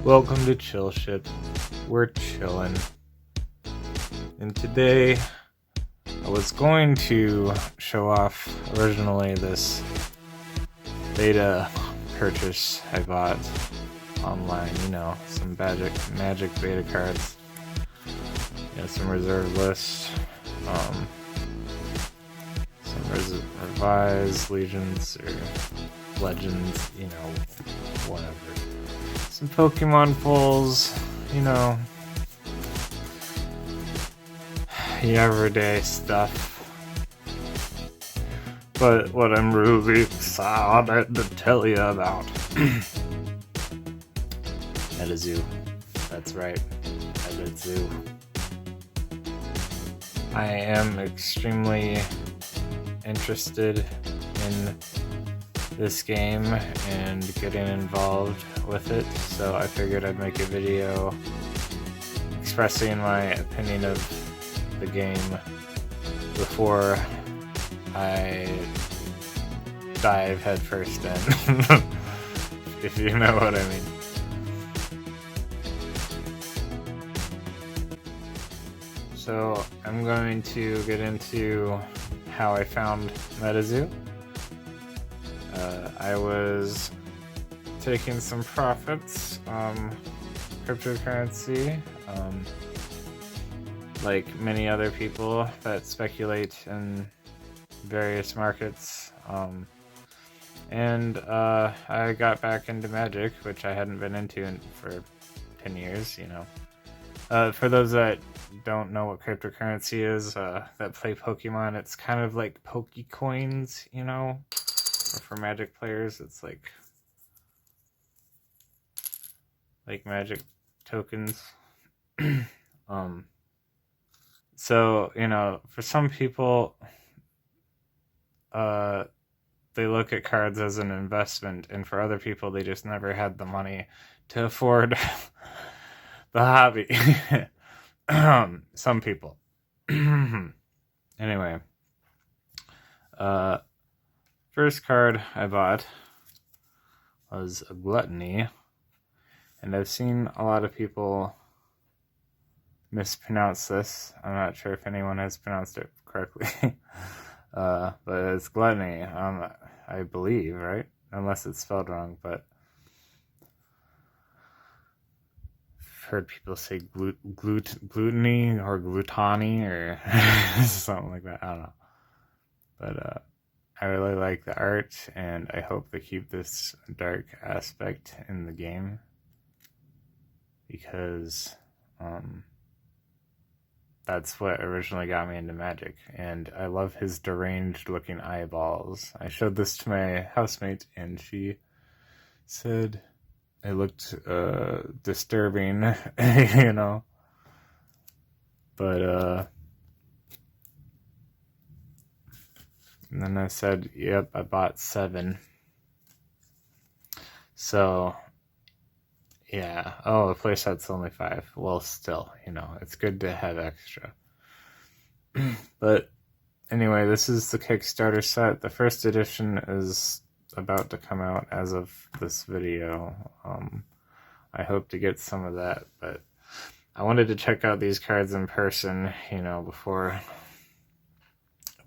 Welcome to Chill Shit. We're chillin'. And today, I was going to show off originally this beta purchase I bought online. You know, some magic beta cards. You know, some reserve lists. Some revised legions or legends. You know, whatever. Some Pokemon pulls, you know, the everyday stuff. But what I'm really excited to tell you about MetaZoo. That's right, MetaZoo. I am extremely interested in this game and getting involved with it, so I figured I'd make a video expressing my opinion of the game before I dive headfirst in, if you know what I mean. So I'm going to get into how I found MetaZoo. I was taking some profits, cryptocurrency, like many other people that speculate in various markets, and I got back into Magic, which I hadn't been into for 10 years, you know. For those that don't know what cryptocurrency is, that play Pokemon, it's kind of like Pokecoins, you know. Or for Magic players, it's like Magic tokens. So, you know, for some people, they look at cards as an investment, and for other people, they just never had the money to afford the hobby. Some people. Anyway, first card I bought was a Gluttony, and I've seen a lot of people mispronounce this. I'm not sure if anyone has pronounced it correctly, but it's Gluttony, I believe, right? Unless it's spelled wrong, but I've heard people say gluttony or gluttony or something like that. I don't know, but I really like the art, and I hope they keep this dark aspect in the game, because that's what originally got me into Magic, and I love his deranged looking eyeballs. I showed this to my housemate, and she said it looked disturbing, you know, but and then I said, yep, I bought 7. So, yeah. Oh, the playset's only 5. Well, still, you know, it's good to have extra. But anyway, this is the Kickstarter set. The first edition is about to come out as of this video. I hope to get some of that, but I wanted to check out these cards in person, you know, before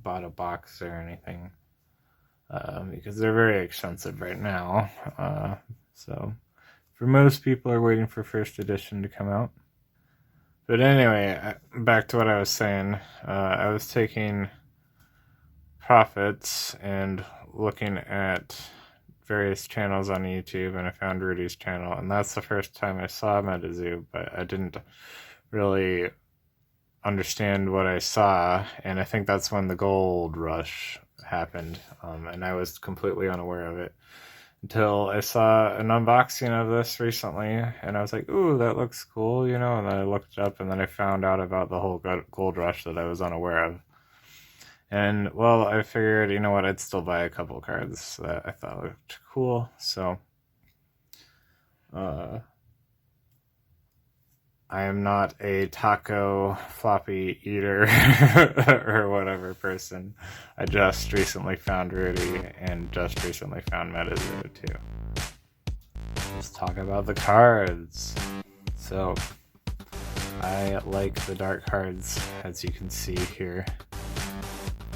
bought a box or anything, because they're very expensive right now, so for most people are waiting for first edition to come out. But anyway, back to what I was saying. I was taking profits and looking at various channels on YouTube, and I found Rudy's channel, and that's the first time I saw MetaZoo, but I didn't really understand what I saw, and I think that's when the gold rush happened, and I was completely unaware of it until I saw an unboxing of this recently, and I was like, ooh, that looks cool, you know, and then I looked it up, and then I found out about the whole gold rush that I was unaware of. And, well, I figured, you know what, I'd still buy a couple cards that I thought looked cool, so I am not a taco floppy eater or whatever person. I just recently found Rudy and just recently found MetaZoo too. let's talk about the cards. So, I like the dark cards, as you can see here.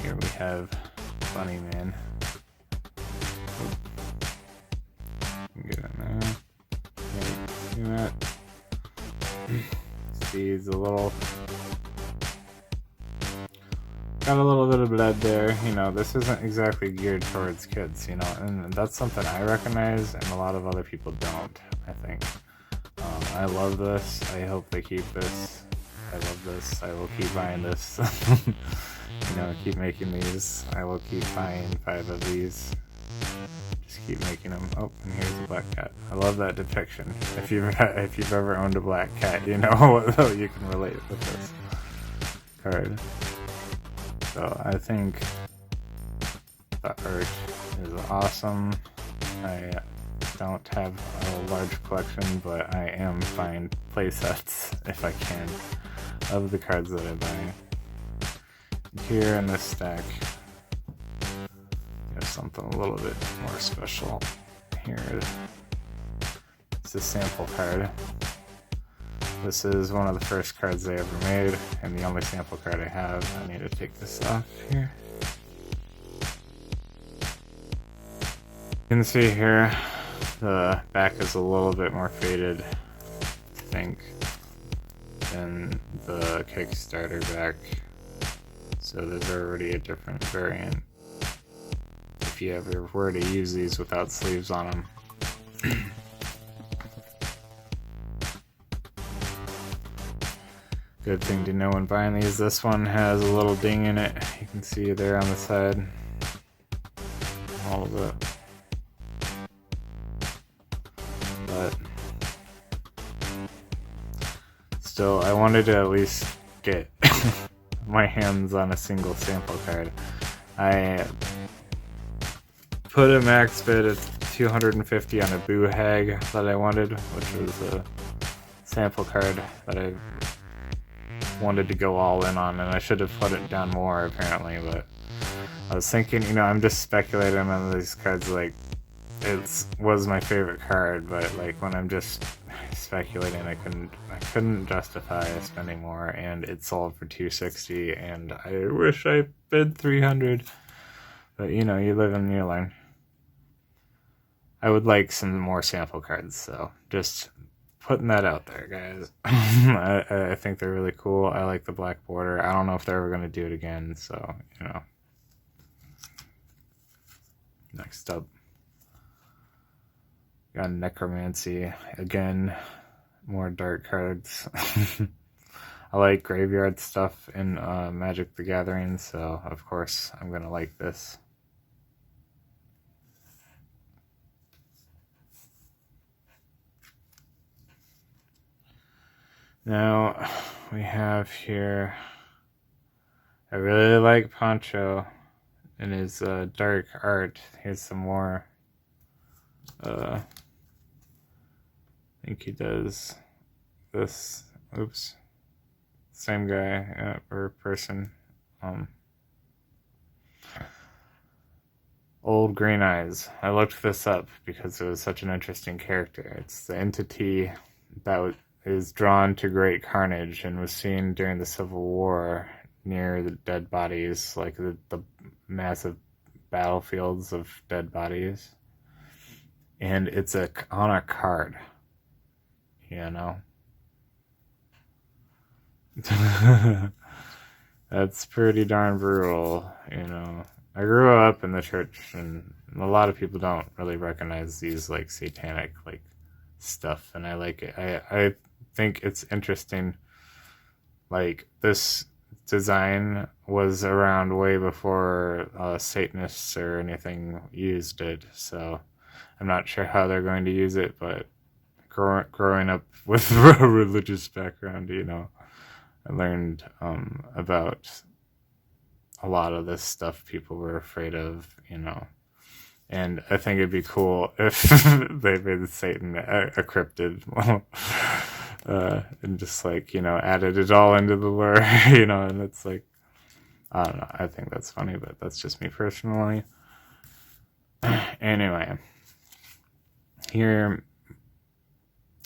Here we have Bunny Man. Get in there. Okay, do that. See, he's a little... got a little bit of blood there. You know, this isn't exactly geared towards kids, you know, and that's something I recognize and a lot of other people don't, I think. I love this. I hope they keep this. I love this. I will keep buying this. You know, keep making these. I will keep buying 5 of these. Just keep making them. Oh, and here's a black cat. I love that depiction. If you've ever owned a black cat, you know you can relate with this card. So I think the art is awesome. I don't have a large collection, but I am buying playsets if I can of the cards that I buy. Here in this stack, we have something a little bit more special. Here, it's a sample card. This is one of the first cards they ever made, and the only sample card I have. I need to take this off here. You can see here, the back is a little bit more faded, I think, than the Kickstarter back. So there's already a different variant if you ever were to use these without sleeves on them. Good thing to know when buying these. This one has a little ding in it. You can see there on the side. All of it. But still, I wanted to at least get my hands on a single sample card. I put a max bid of 250 on a Boo Hag that I wanted, which was a sample card that I wanted to go all in on, and I should have put it down more apparently, but I was thinking, you know, I'm just speculating on these cards, like, it was my favorite card, but like when I'm just speculating, I couldn't justify spending more, and it sold for 260, and I wish I bid 300, but you know, you live and you learn. I would like some more sample cards, so just putting that out there, guys. I think they're really cool. I like the black border. I don't know if they're ever going to do it again, so, you know. Next up, got Necromancy. Again, more dark cards. I like graveyard stuff in Magic the Gathering, so of course I'm going to like this. Now, we have here, I really like Poncho and his dark art. Here's some more. I think he does this. Oops. Same guy or person. Old Green Eyes. I looked this up because it was such an interesting character. It's the entity that is drawn to great carnage and was seen during the Civil War near the dead bodies, like the massive battlefields of dead bodies. And it's on a card, you know. That's pretty darn brutal, you know. I grew up in the church, and a lot of people don't really recognize these like satanic like stuff, and I like it. I think it's interesting. Like, this design was around way before Satanists or anything used it, so I'm not sure how they're going to use it, but growing up with a religious background, you know, I learned about a lot of this stuff people were afraid of, you know. And I think it'd be cool if they made Satan a cryptid, and just like, you know, added it all into the lore, you know, and it's like, I don't know, I think that's funny, but that's just me personally. Anyway, here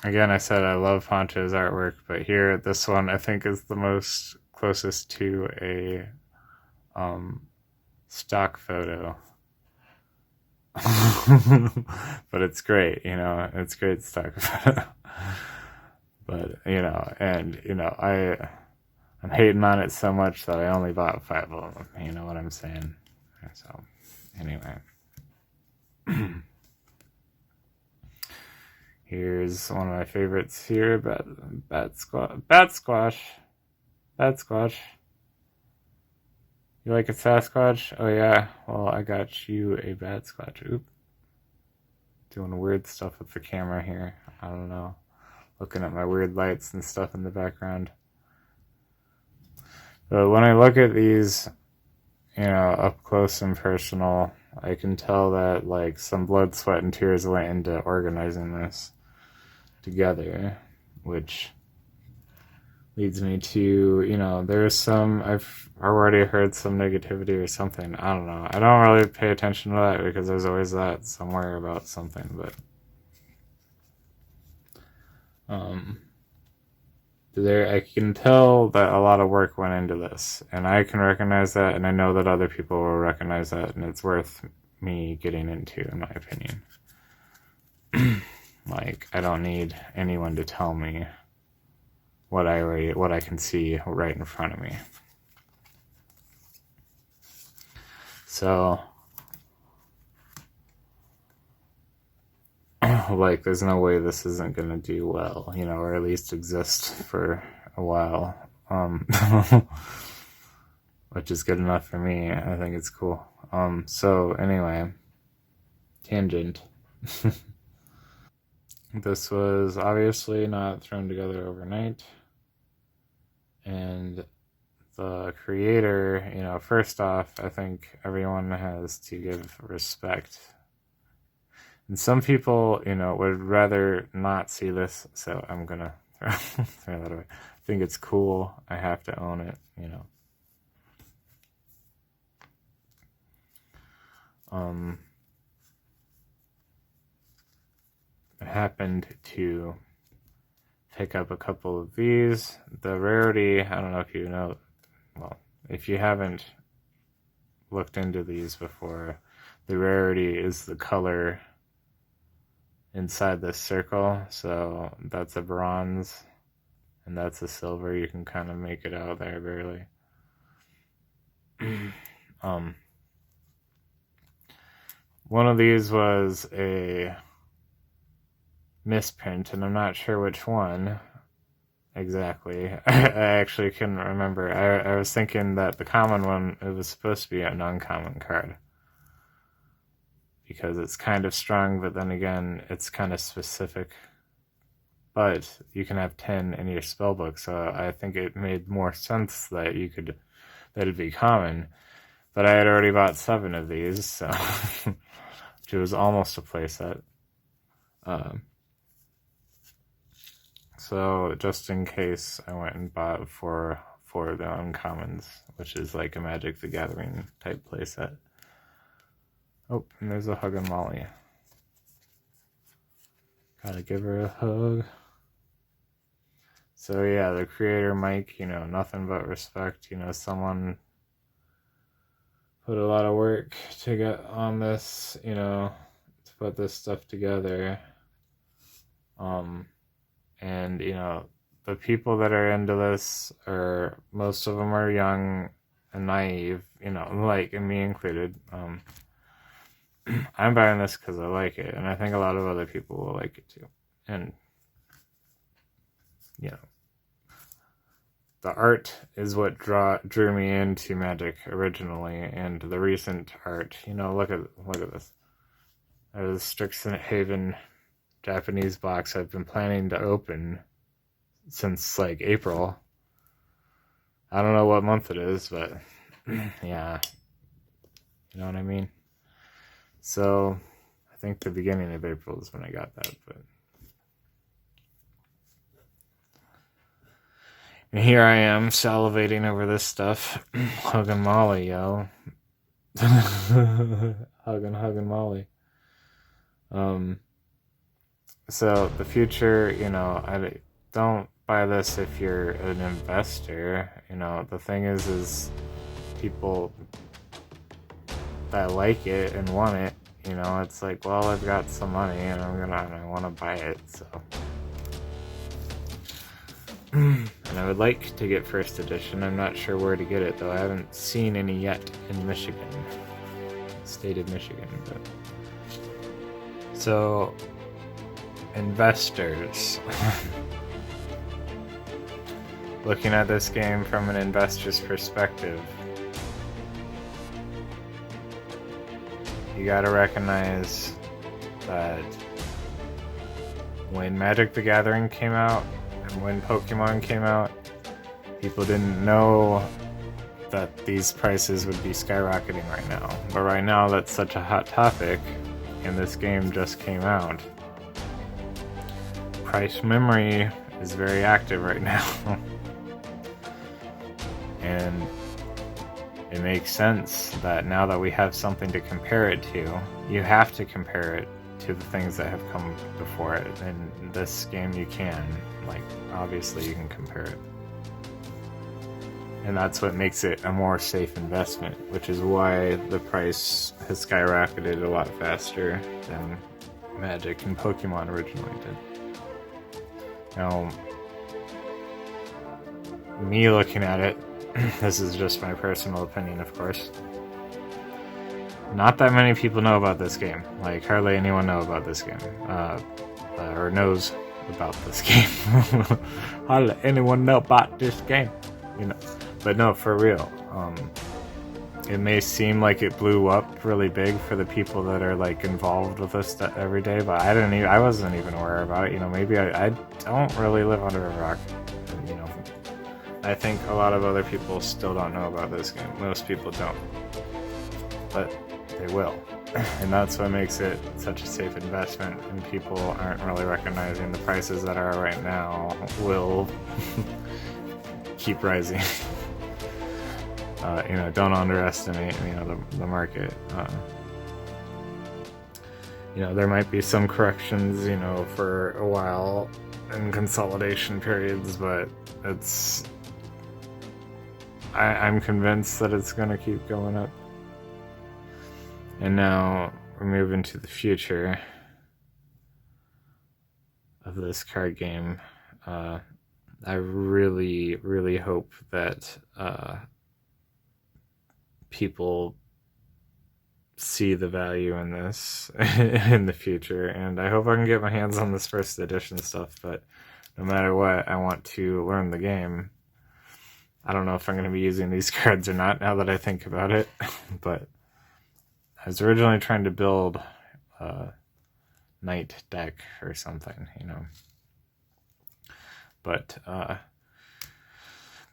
again, I said I love Poncho's artwork, but here, this one I think is the most closest to a stock photo. But it's great, it's great stock photo. But, and, I'm hating on it so much that I only bought 5 of them, you know what I'm saying? So, anyway. Here's one of my favorites here, Bat Squash. You like a Sasquatch? Oh yeah, well I got you a Bat Squatch. Oop. Doing weird stuff with the camera here. I don't know. Looking at my weird lights and stuff in the background. But when I look at these, up close and personal, I can tell that like some blood, sweat, and tears went into organizing this together, which leads me to, there's some, I've already heard some negativity or something. I don't know. I don't really pay attention to that because there's always that somewhere about something, but I can tell that a lot of work went into this, and I can recognize that, and I know that other people will recognize that, and it's worth me getting into, in my opinion. Like, I don't need anyone to tell me what I can see right in front of me. So, like, there's no way this isn't gonna do well, or at least exist for a while. Which is good enough for me. I think it's cool. So anyway, tangent. This was obviously not thrown together overnight. And the creator, first off, I think everyone has to give respect. And some people, would rather not see this, so I'm gonna throw that away. I think it's cool. I have to own it, I happened to pick up a couple of these. The rarity, I don't know if you know, well, if you haven't looked into these before, the rarity is the color inside this circle. So that's a bronze and that's a silver. You can kind of make it out there barely. One of these was a misprint, and I'm not sure which one exactly. I actually couldn't remember. I was thinking that the common one, it was supposed to be an uncommon card. Because it's kind of strong, but then again, it's kind of specific. But you can have 10 in your spellbook, so I think it made more sense that it'd be common. But I had already bought 7 of these, so which was almost a playset. So just in case, I went and bought 4 of the uncommons, which is like a Magic the Gathering type playset. Oh, and there's a hug on Molly. Gotta give her a hug. So yeah, the creator, Mike, nothing but respect. Someone put a lot of work to get on this, to put this stuff together. And, the people that are into this most of them are young and naive, like, and me included. I'm buying this because I like it, and I think a lot of other people will like it too. And, the art is what drew me into Magic originally, and the recent art, look at this. There's Strixhaven Japanese box I've been planning to open since like April. I don't know what month it is, but yeah, you know what I mean? So I think the beginning of April is when I got that, but and here I am salivating over this stuff. Hugging Molly, yo. Hugging Molly. So the future, I don't buy this if you're an investor. The thing is people that like it and want it. It's like, well, I've got some money and I want to buy it. So, and I would like to get first edition. I'm not sure where to get it though. I haven't seen any yet in Michigan, state of Michigan. But so, investors. Looking at this game from an investor's perspective, you gotta recognize that when Magic the Gathering came out and when Pokemon came out, people didn't know that these prices would be skyrocketing right now. But right now, that's such a hot topic, and this game just came out. Price memory is very active right now. And it makes sense that now that we have something to compare it to, you have to compare it to the things that have come before it. In this game you can. Obviously you can compare it. And that's what makes it a more safe investment, which is why the price has skyrocketed a lot faster than Magic and Pokemon originally did. Now, me looking at it, this is just my personal opinion, of course. Not that many people know about this game. Hardly anyone know about this game. Or knows about this game. Hardly anyone know about this game. But no, for real. It may seem like it blew up really big for the people that are involved with this every day, but I wasn't even aware about it. Maybe I don't really live under a rock. I think a lot of other people still don't know about this game. Most people don't. But they will. And that's what makes it such a safe investment, and people aren't really recognizing the prices that are right now will keep rising. Don't underestimate, the market. There might be some corrections, for a while in consolidation periods, but I'm convinced that it's going to keep going up. And now we're moving to the future of this card game. I really, really hope that people see the value in this in the future, and I hope I can get my hands on this first edition stuff, but no matter what, I want to learn the game. I don't know if I'm going to be using these cards or not now that I think about it, but I was originally trying to build a Knight deck or something, but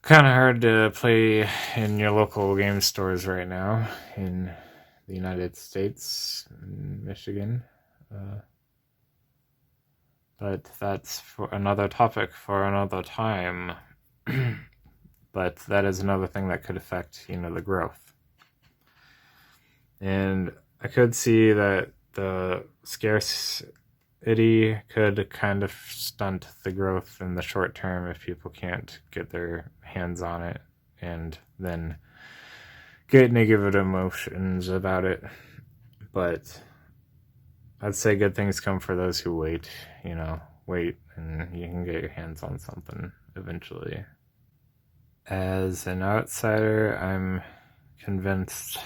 kind of hard to play in your local game stores right now in the United States, Michigan. But that's for another topic for another time. But that is another thing that could affect, the growth. And I could see that the scarcity could kind of stunt the growth in the short term if people can't get their hands on it and then get negative emotions about it. But I'd say good things come for those who wait, wait and you can get your hands on something eventually. As an outsider, I'm convinced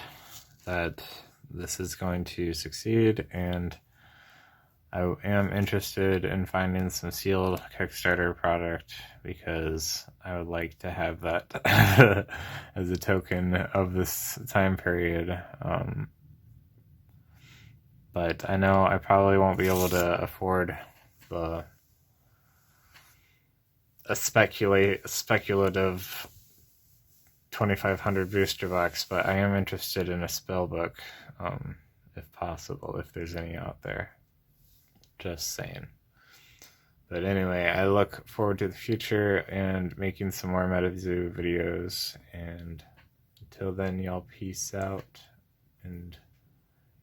that this is going to succeed, and I am interested in finding some sealed Kickstarter product because I would like to have that as a token of this time period. But I know I probably won't be able to afford a speculative 2,500 booster box, but I am interested in a spell book, if possible, if there's any out there. Just saying. But anyway, I look forward to the future and making some more MetaZoo videos, and until then, y'all peace out and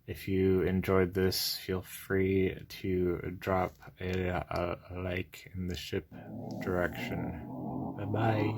If you enjoyed this, feel free to drop a like in the ship direction. Bye-bye.